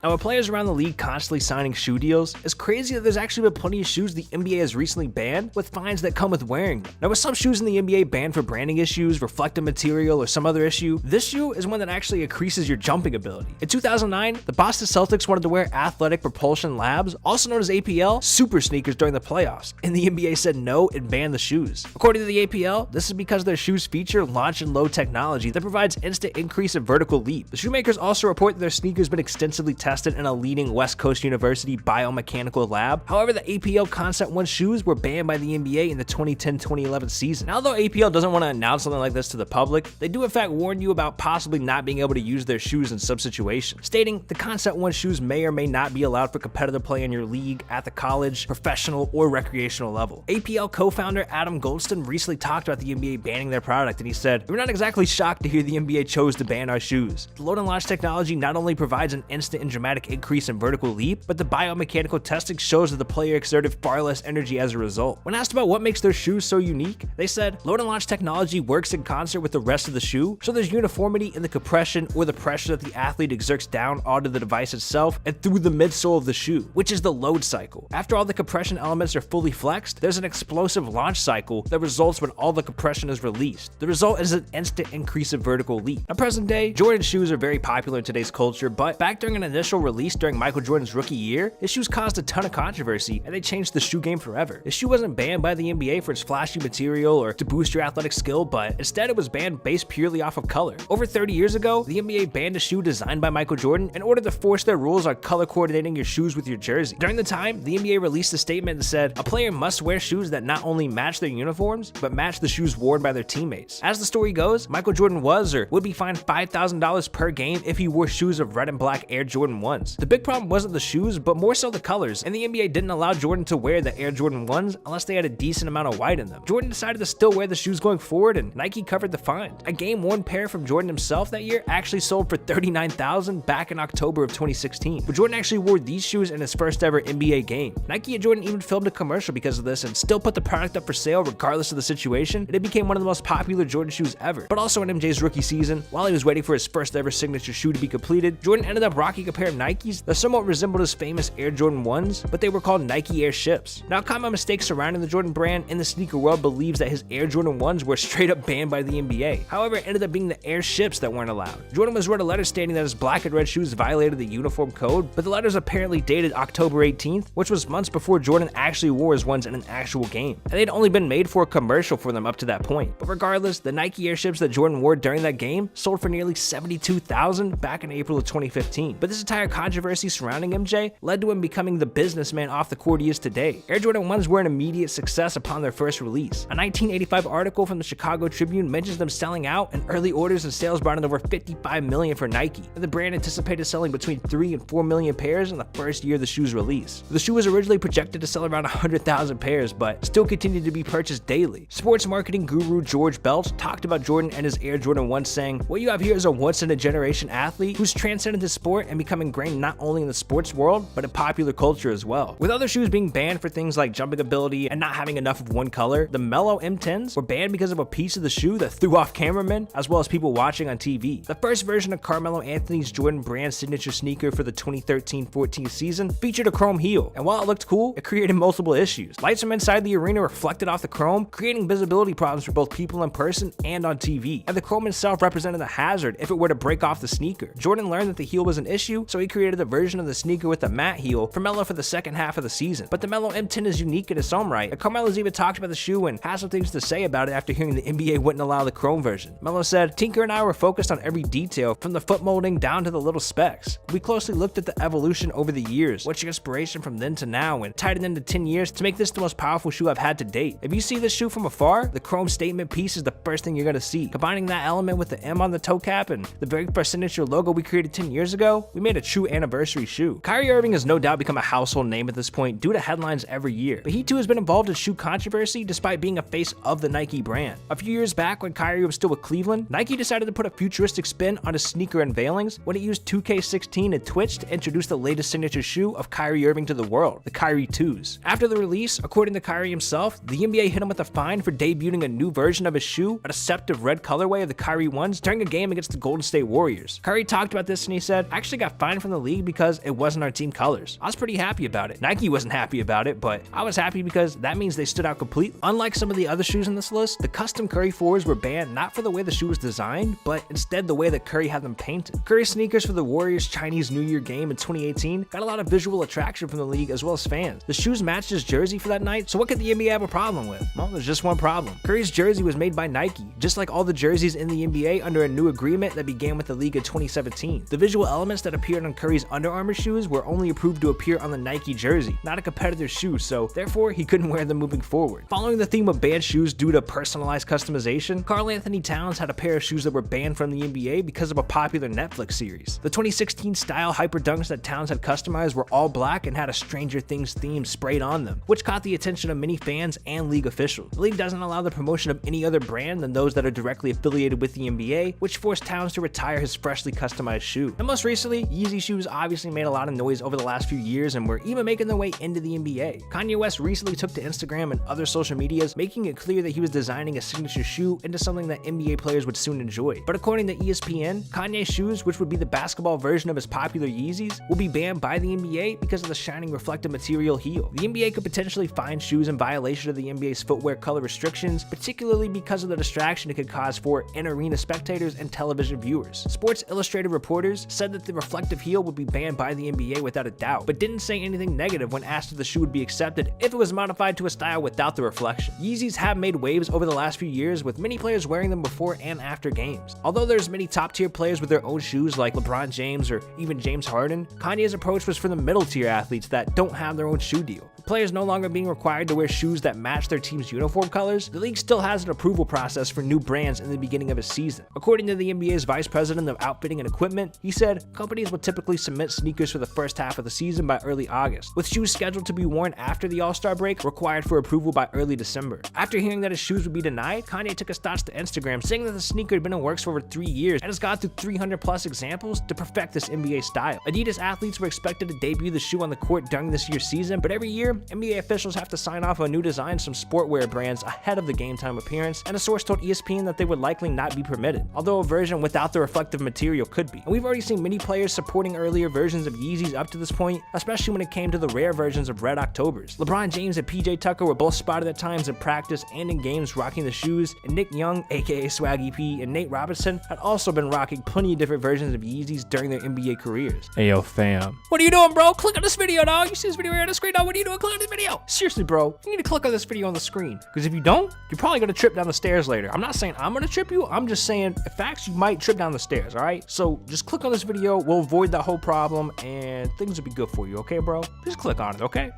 Now, with players around the league constantly signing shoe deals, it's crazy that there's actually been plenty of shoes the NBA has recently banned with fines that come with wearing them. Now, with some shoes in the NBA banned for branding issues, reflective material, or some other issue, this shoe is one that actually increases your jumping ability. In 2009, the Boston Celtics wanted to wear Athletic Propulsion Labs, also known as APL, super sneakers during the playoffs, and the NBA said no and banned the shoes. According to the APL, this is because their shoes feature launch and load technology that provides instant increase in vertical leap. The shoemakers also report that their sneakers have been extensively tested in a leading West Coast University biomechanical lab. However, the APL Concept 1 shoes were banned by the NBA in the 2010-2011 season. Now, though APL doesn't want to announce something like this to the public, they do in fact warn you about possibly not being able to use their shoes in some situations, stating the Concept 1 shoes may or may not be allowed for competitive play in your league at the college, professional, or recreational level. APL co-founder Adam Goldston recently talked about the NBA banning their product, and he said, "We're not exactly shocked to hear the NBA chose to ban our shoes. The load and launch technology not only provides an instant and dramatic increase in vertical leap, but the biomechanical testing shows that the player exerted far less energy as a result." When asked about what makes their shoes so unique, they said, "Load and launch technology works in concert with the rest of the shoe, so there's uniformity in the compression or the pressure that the athlete exerts down onto the device itself and through the midsole of the shoe, which is the load cycle. After all the compression elements are fully flexed, there's an explosive launch cycle that results when all the compression is released. The result is an instant increase in vertical leap." Now, present day, Jordan shoes are very popular in today's culture, but back during an initial release during Michael Jordan's rookie year, his shoes caused a ton of controversy and they changed the shoe game forever. His shoe wasn't banned by the NBA for its flashy material or to boost your athletic skill, but instead it was banned based purely off of color. Over 30 years ago, the NBA banned a shoe designed by Michael Jordan in order to force their rules on color coordinating your shoes with your jersey. During the time, the NBA released a statement that said, "A player must wear shoes that not only match their uniforms, but match the shoes worn by their teammates." As the story goes, Michael Jordan was or would be fined $5,000 per game if he wore shoes of red and black Air Jordan 1s. The big problem wasn't the shoes, but more so the colors, and the NBA didn't allow Jordan to wear the Air Jordan 1s unless they had a decent amount of white in them. Jordan decided to still wear the shoes going forward, and Nike covered the fine. A game-worn pair from Jordan himself that year actually sold for $39,000 back in October of 2016, but Jordan actually wore these shoes in his first ever NBA game. Nike and Jordan even filmed a commercial because of this and still put the product up for sale regardless of the situation, and it became one of the most popular Jordan shoes ever. But also in MJ's rookie season, while he was waiting for his first ever signature shoe to be completed, Jordan ended up rocking a pair of Nikes that somewhat resembled his famous Air Jordan 1s, but they were called Nike Air Ships. Now, common mistake surrounding the Jordan brand in the sneaker world believes that his Air Jordan 1s were straight up banned by the NBA. However, it ended up being the Air Ships that weren't allowed. Jordan was wrote a letter stating that his black and red shoes violated the uniform code, but the letters apparently dated October 18th, which was months before Jordan actually wore his ones in an actual game, and they'd only been made for a commercial for them up to that point. But regardless, the Nike Air Ships that Jordan wore during that game sold for nearly $72,000 back in April of 2015. But this entire controversy surrounding MJ led to him becoming the businessman off the court he is today. Air Jordan 1s were an immediate success upon their first release. A 1985 article from the Chicago Tribune mentions them selling out, and early orders and sales brought in over $55 million for Nike, and the brand anticipated selling between 3 and 4 million pairs in the first year of the shoe's release. The shoe was originally projected to sell around 100,000 pairs, but still continued to be purchased daily. Sports marketing guru George Belch talked about Jordan and his Air Jordan 1 saying, "What you have here is a once-in-a-generation athlete who's transcended the sport and become ingrained not only in the sports world, but in popular culture as well." With other shoes being banned for things like jumping ability and not having enough of one color, the Melo M10s were banned because of a piece of the shoe that threw off cameramen as well as people watching on TV. The first version of Carmelo Anthony's Jordan brand signature sneaker for the 2013-14 season featured a chrome heel, and while it looked cool, it created multiple issues. Lights from inside the arena reflected off the chrome, creating visibility problems for both people in person and on TV, and the chrome itself represented a hazard if it were to break off the sneaker. Jordan learned that the heel was an issue, so he created a version of the sneaker with a matte heel for Melo for the second half of the season. But the Melo M10 is unique in its own right, and Carmelo's even talked about the shoe and has some things to say about it after hearing the NBA wouldn't allow the chrome version. Melo said, "Tinker and I were focused on every detail, from the foot molding down to the little specs. We closely looked at the evolution over the years, what's your inspiration from then to now, and tied it into 10 years to make this the most powerful shoe I've had to date. If you see this shoe from afar, the chrome statement piece is the first thing you're gonna see. Combining that element with the M on the toe cap and the very first signature logo we created 10 years ago, we made a true anniversary shoe." Kyrie Irving has no doubt become a household name at this point due to headlines every year, but he too has been involved in shoe controversy despite being a face of the Nike brand. A few years back when Kyrie was still with Cleveland, Nike decided to put a futuristic spin on his sneaker unveilings when it used 2K16 and Twitch to introduce the latest signature shoe of Kyrie Irving to the world, the Kyrie 2s. After the release, according to Kyrie himself, the NBA hit him with a fine for debuting a new version of his shoe, a deceptive red colorway of the Kyrie 1s, during a game against the Golden State Warriors. Kyrie talked about this and he said, "I actually got fined fine from the league because it wasn't our team colors. I was pretty happy about it. Nike wasn't happy about it, but I was happy because that means they stood out completely. Unlike some of the other shoes in this list, the custom Curry 4s were banned not for the way the shoe was designed, but instead the way that Curry had them painted. Curry sneakers for the Warriors Chinese New Year game in 2018 got a lot of visual attraction from the league as well as fans. The shoes matched his jersey for that night, so what could the NBA have a problem with? Well, there's just one problem. Curry's jersey was made by Nike, just like all the jerseys in the NBA under a new agreement that began with the league in 2017. The visual elements that appeared on Curry's Under Armour shoes were only approved to appear on the Nike jersey, not a competitor's shoe, so therefore he couldn't wear them moving forward. Following the theme of banned shoes due to personalized customization, Karl Anthony Towns had a pair of shoes that were banned from the NBA because of a popular Netflix series. The 2016 style Hyper Dunks that Towns had customized were all black and had a Stranger Things theme sprayed on them, which caught the attention of many fans and league officials. The league doesn't allow the promotion of any other brand than those that are directly affiliated with the NBA, which forced Towns to retire his freshly customized shoe. And most recently, Yeezy shoes obviously made a lot of noise over the last few years and were even making their way into the NBA. Kanye West recently took to Instagram and other social medias, making it clear that he was designing a signature shoe into something that NBA players would soon enjoy. But according to ESPN, Kanye's shoes, which would be the basketball version of his popular Yeezys, will be banned by the NBA because of the shining reflective material heel. The NBA could potentially fine shoes in violation of the NBA's footwear color restrictions, particularly because of the distraction it could cause for in-arena spectators and television viewers. Sports Illustrated reporters said that the reflective heel would be banned by the NBA without a doubt, but didn't say anything negative when asked if the shoe would be accepted if it was modified to a style without the reflection. Yeezys have made waves over the last few years, with many players wearing them before and after games. Although there's many top-tier players with their own shoes like LeBron James or even James Harden, Kanye's approach was for the middle-tier athletes that don't have their own shoe deal. With players no longer being required to wear shoes that match their team's uniform colors, the league still has an approval process for new brands in the beginning of a season. According to the NBA's vice president of outfitting and equipment, he said companies would typically submit sneakers for the first half of the season by early August, with shoes scheduled to be worn after the All-Star break required for approval by early December. After hearing that his shoes would be denied, Kanye took his thoughts to Instagram, saying that the sneaker had been in works for over 3 years and has gone through 300 plus examples to perfect this NBA style. Adidas athletes were expected to debut the shoe on the court during this year's season, but every year, NBA officials have to sign off on new designs from sportwear brands ahead of the game time appearance, and a source told ESPN that they would likely not be permitted, although a version without the reflective material could be. And we've already seen many players supporting earlier versions of Yeezys up to this point, especially when it came to the rare versions of Red Octobers. LeBron James and PJ Tucker were both spotted at times in practice and in games rocking the shoes, and Nick Young, aka Swaggy P, and Nate Robinson had also been rocking plenty of different versions of Yeezys during their NBA careers. Hey yo fam, what are you doing, bro? Click on this video, dog. You see this video right on the screen, dog? What are you doing? Click on this video. Seriously, bro, you need to click on this video on the screen, because if you don't, you're probably gonna trip down the stairs later. I'm not saying I'm gonna trip you, I'm just saying in fact you might trip down the stairs, all right? So just click on this video, we'll avoid that whole problem and things will be good for you, okay, bro? Just click on it, okay?